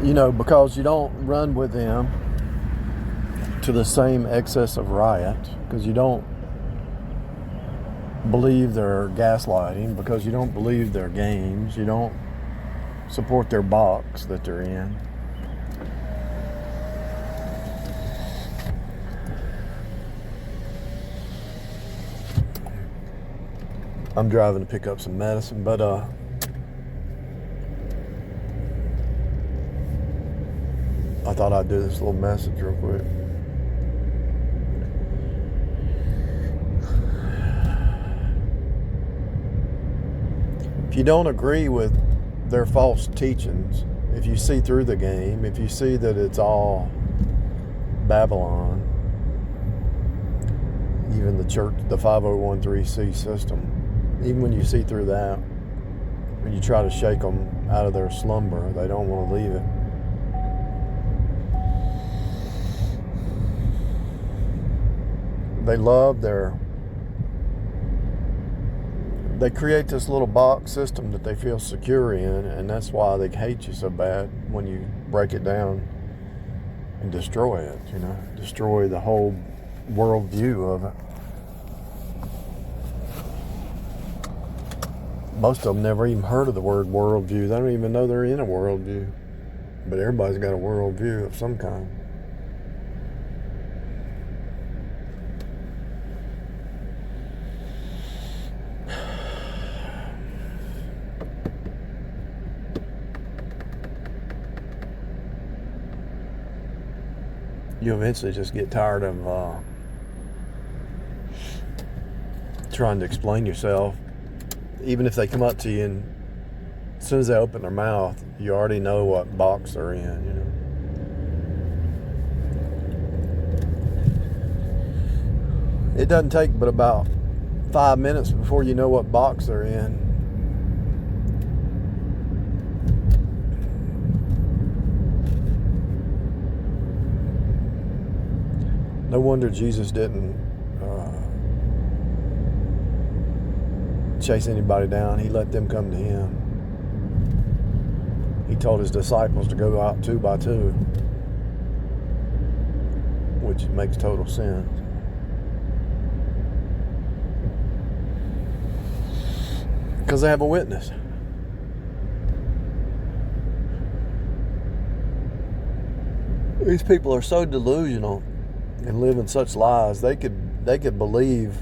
because you don't run with them to the same excess of riot, because you don't believe their gaslighting, because you don't believe their games, you don't support their box that they're in. I'm driving to pick up some medicine, but I thought I'd do this little message real quick. If you don't agree with their false teachings, if you see through the game, if you see that it's all Babylon, even the church, the 501(c) system, even when you see through that, when you try to shake them out of their slumber, they don't want to leave it. They create this little box system that they feel secure in, and that's why they hate you so bad when you break it down and destroy it, destroy the whole worldview of it. Most of them never even heard of the word worldview. They don't even know they're in a worldview. But everybody's got a worldview of some kind. You eventually just get tired of trying to explain yourself. Even if they come up to you and as soon as they open their mouth, you already know what box they're in, It doesn't take but about 5 minutes before you know what box they're in. No wonder Jesus didn't chase anybody down. He let them come to him. He told his disciples to go out 2 by 2, which makes total sense. Because they have a witness. These people are so delusional and live in such lies. They could believe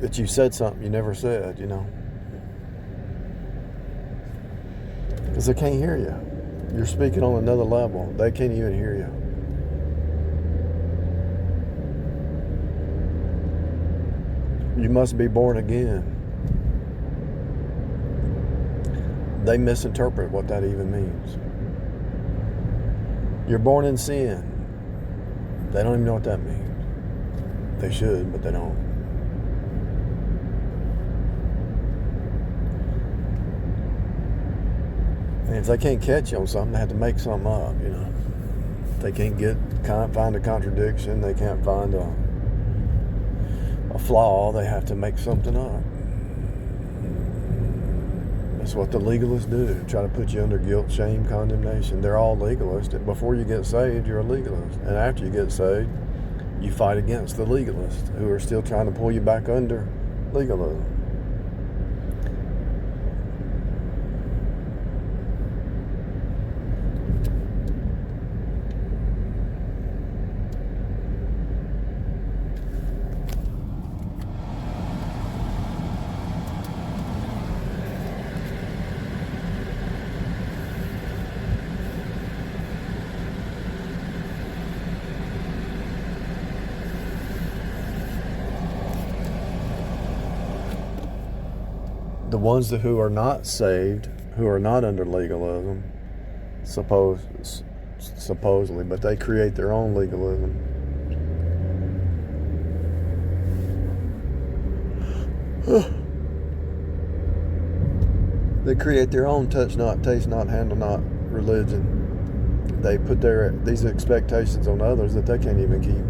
that you said something you never said, Because they can't hear you. You're speaking on another level. They can't even hear you. You must be born again. They misinterpret what that even means. You're born in sin. They don't even know what that means. They should, but they don't. And if they can't catch you on something, they have to make something up, If they can't find a contradiction, they can't find a flaw, they have to make something up. That's what the legalists do, try to put you under guilt, shame, condemnation. They're all legalists. Before you get saved, you're a legalist. And after you get saved, you fight against the legalists who are still trying to pull you back under legalism. The ones who are not saved, who are not under legalism, supposedly, but they create their own legalism. They create their own touch not, taste not, handle not religion. They put these expectations on others that they can't even keep.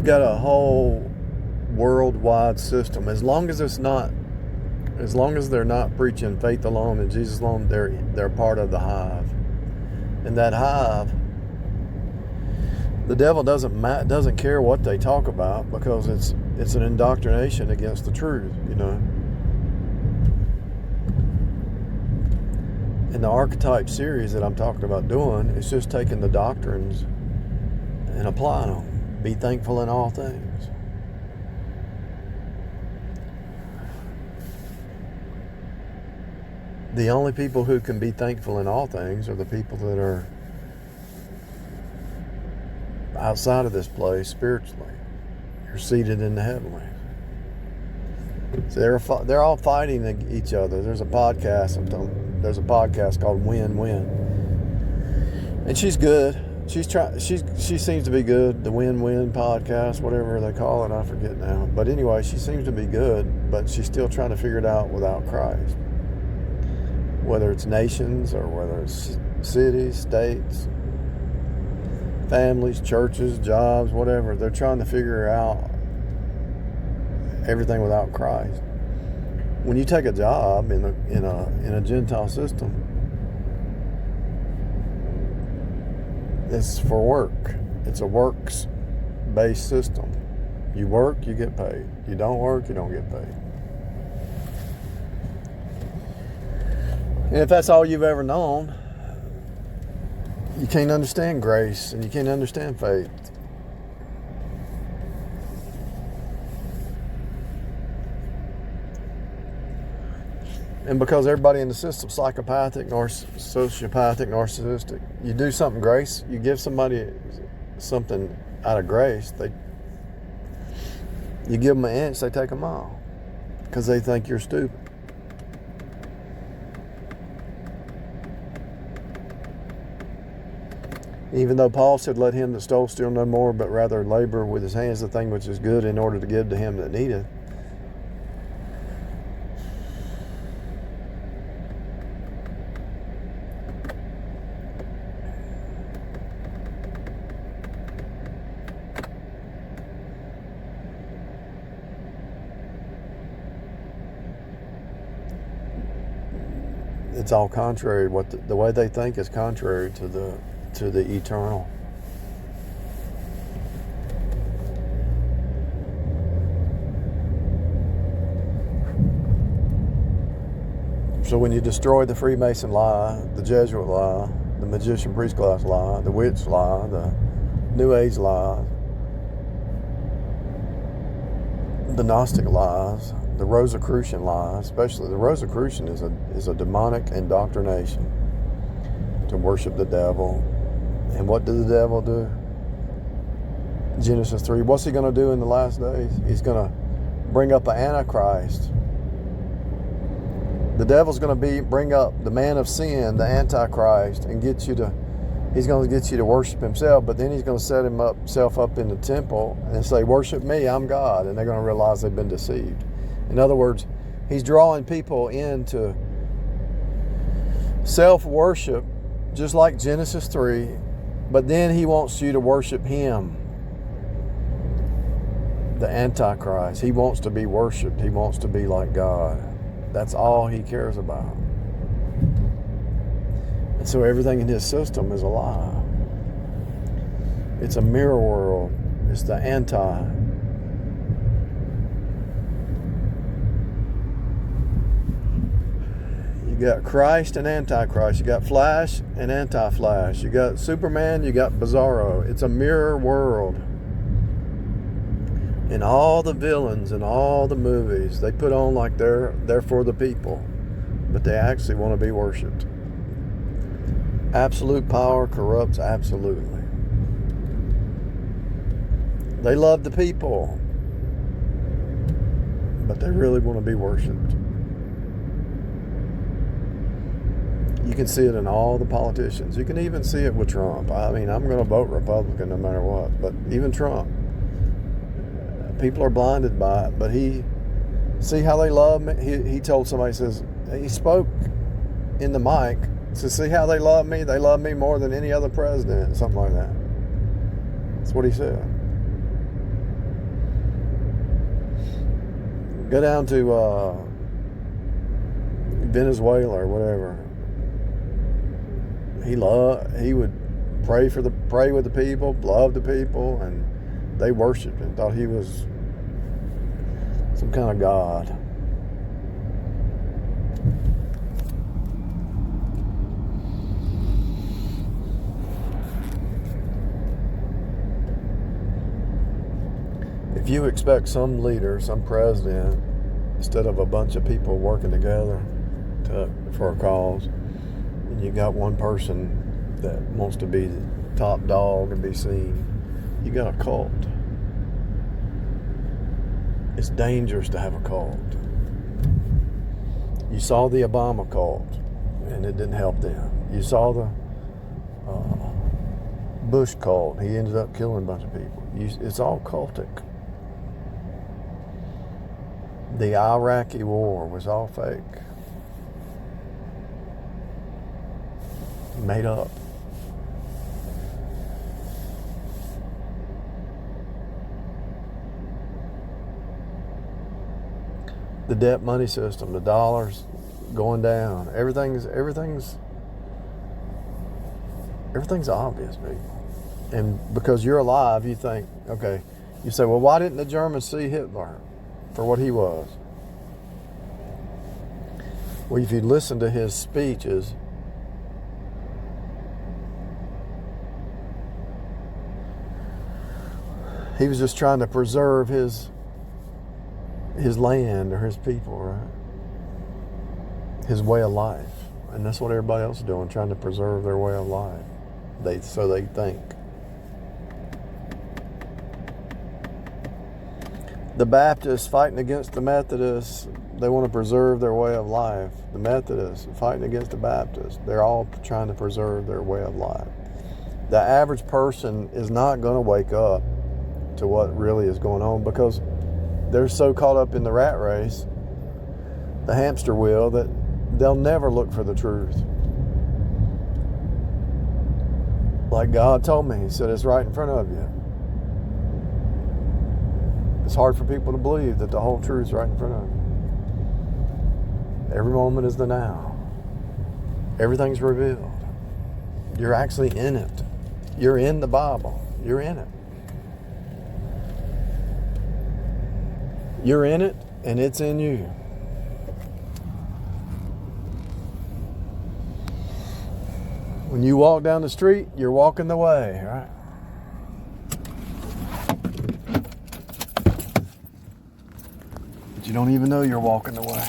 you've got a whole worldwide system. As long as they're not preaching faith alone and Jesus alone, they're part of the hive. And that hive, the devil doesn't care what they talk about, because it's an indoctrination against the truth, you know. And the archetype series that I'm talking about doing is just taking the doctrines and applying them. Be thankful in all things. The only people who can be thankful in all things are the people that are outside of this place spiritually. You're seated in the heavenlies. So they're all fighting each other. There's a podcast called Win Win, and she's good. She seems to be good. The Win Win podcast, whatever they call it, I forget now. But anyway, she seems to be good, but she's still trying to figure it out without Christ. Whether it's nations or whether it's cities, states, families, churches, jobs, whatever, they're trying to figure out everything without Christ. When you take a job in a Gentile system, it's for work. It's a works-based system. You work, you get paid. You don't work, you don't get paid. And if that's all you've ever known, you can't understand grace and you can't understand faith. And because everybody in the system's psychopathic, sociopathic, narcissistic, you do something grace, you give somebody something out of grace, you give them an inch, they take a mile because they think you're stupid. Even though Paul said, let him that stole steal no more, but rather labor with his hands the thing which is good in order to give to him that needeth. It's all contrary. The way they think is contrary to the eternal. So when you destroy the Freemason lie, the Jesuit lie, the magician priest class lie, the witch lie, the New Age lie, the Gnostic lies, the Rosicrucian lie, especially the Rosicrucian is a demonic indoctrination to worship the devil. And what did the devil do? Genesis 3. What's he going to do in the last days? He's going to bring up an Antichrist. The devil's going to bring up the man of sin, the Antichrist, and he's going to get you to worship himself, but then he's going to set himself up in the temple and say, worship me, I'm God. And they're going to realize they've been deceived. In other words, he's drawing people into self-worship, just like Genesis 3, but then he wants you to worship him, the Antichrist. He wants to be worshiped. He wants to be like God. That's all he cares about. And so everything in his system is a lie. It's a mirror world. It's the anti. You got Christ and Antichrist. You got Flash and Anti-Flash. You got Superman. You got Bizarro. It's a mirror world. And all the villains in all the movies, they put on like they're for the people, but they actually want to be worshipped. Absolute power corrupts absolutely. They love the people, but they really want to be worshipped. You can see it in all the politicians. You can even see it with Trump. I mean, I'm going to vote Republican no matter what, but even Trump. People are blinded by it, but see how they love me? He told somebody, he spoke in the mic, says, see how they love me? They love me more than any other president, something like that. That's what he said. Go down to Venezuela or whatever. He would pray with the people, love the people, and they worshipped him, thought he was some kind of god. If you expect some leader, some president, instead of a bunch of people working together for a cause, and you got one person that wants to be the top dog and be seen, you got a cult. It's dangerous to have a cult. You saw the Obama cult, and it didn't help them. You saw the Bush cult. He ended up killing a bunch of people. It's all cultic. The Iraqi war was all fake. Made up. The debt money system, the dollar's going down. Everything's obvious, people. And because you're alive, you think, okay, you say, well, why didn't the Germans see Hitler for what he was? Well, if you listen to his speeches, he was just trying to preserve his land or his people, right? His way of life. And that's what everybody else is doing, trying to preserve their way of life. So they think. The Baptists fighting against the Methodists, they want to preserve their way of life. The Methodists fighting against the Baptists, they're all trying to preserve their way of life. The average person is not going to wake up to what really is going on because they're so caught up in the rat race, the hamster wheel, that they'll never look for the truth. Like God told me, He said, it's right in front of you. It's hard for people to believe that the whole truth is right in front of you. Every moment is the now. Everything's revealed. You're actually in it. You're in the Bible. You're in it. You're in it, and it's in you. When you walk down the street, you're walking the way, right? But you don't even know you're walking the way.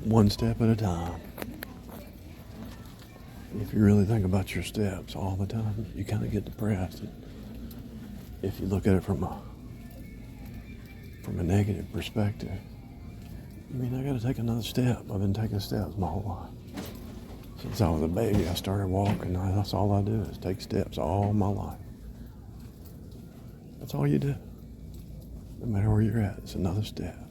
One step at a time. If you really think about your steps all the time, you kind of get depressed. If you look at it from a negative perspective, I mean, I got to take another step. I've been taking steps my whole life. Since I was a baby, I started walking. That's all I do is take steps all my life. That's all you do. No matter where you're at, it's another step.